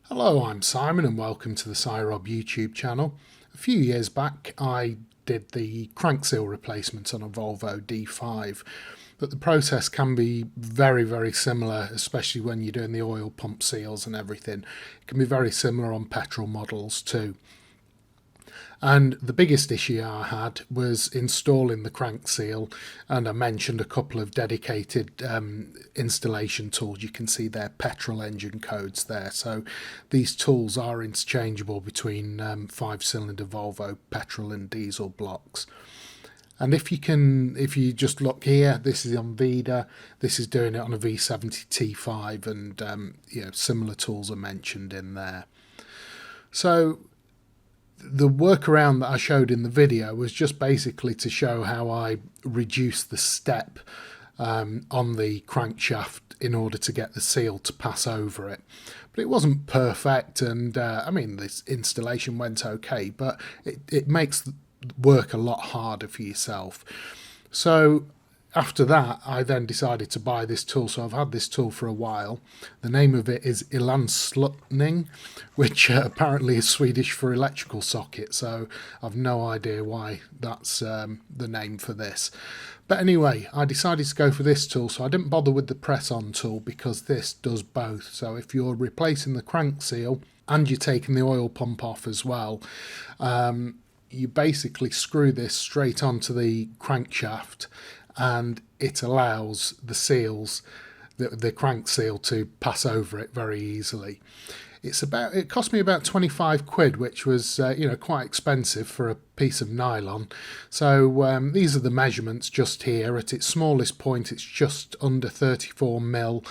Hello, I'm Simon and welcome to the SciRob YouTube channel. A few years back I did the crank seal replacement on a Volvo D5, but the process can be very similar, especially when you're doing the oil pump seals and everything. It can be very similar on petrol models too. And the biggest issue I had was installing the crank seal, and I mentioned a couple of dedicated installation tools. You can see their petrol engine codes there. So these tools are interchangeable between 5-cylinder Volvo petrol and diesel blocks. And if you just look here, this is on Vida, this is doing it on a V70 T5, and similar tools are mentioned in there. So the workaround that I showed in the video was just basically to show how I reduced the step on the crankshaft in order to get the seal to pass over it. But it wasn't perfect, and I mean, this installation went okay, but it makes work a lot harder for yourself. So after that, I then decided to buy this tool. So I've had this tool for a while. The name of it is Ilanslutning, which apparently is Swedish for electrical socket. So I've no idea why that's the name for this. But anyway, I decided to go for this tool. So I didn't bother with the press-on tool because this does both. So if you're replacing the crank seal and you're taking the oil pump off as well, you basically screw this straight onto the crankshaft, and it allows the seals, the crank seal, to pass over it very easily. It cost me about 25 quid, which was quite expensive for a piece of nylon. So these are the measurements just here. At its smallest point, it's just under 34 mil,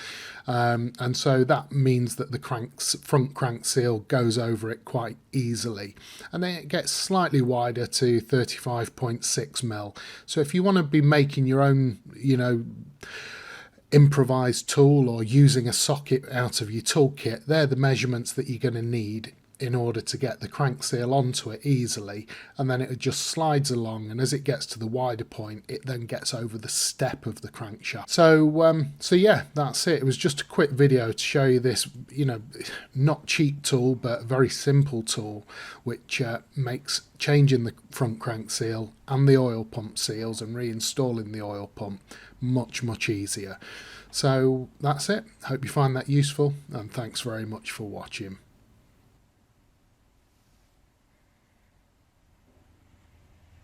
and so that means that the front crank seal goes over it quite easily, and then it gets slightly wider to 35.6 mil. So if you want to be making your own, improvised tool or using a socket out of your toolkit, they're the measurements that you're going to need in order to get the crank seal onto it easily, and then it just slides along, and as it gets to the wider point, it then gets over the step of the crankshaft. So yeah, that's it. It was just a quick video to show you this, not cheap tool, but a very simple tool, which makes changing the front crank seal and the oil pump seals and reinstalling the oil pump much easier. So that's it. Hope you find that useful, and thanks very much for watching.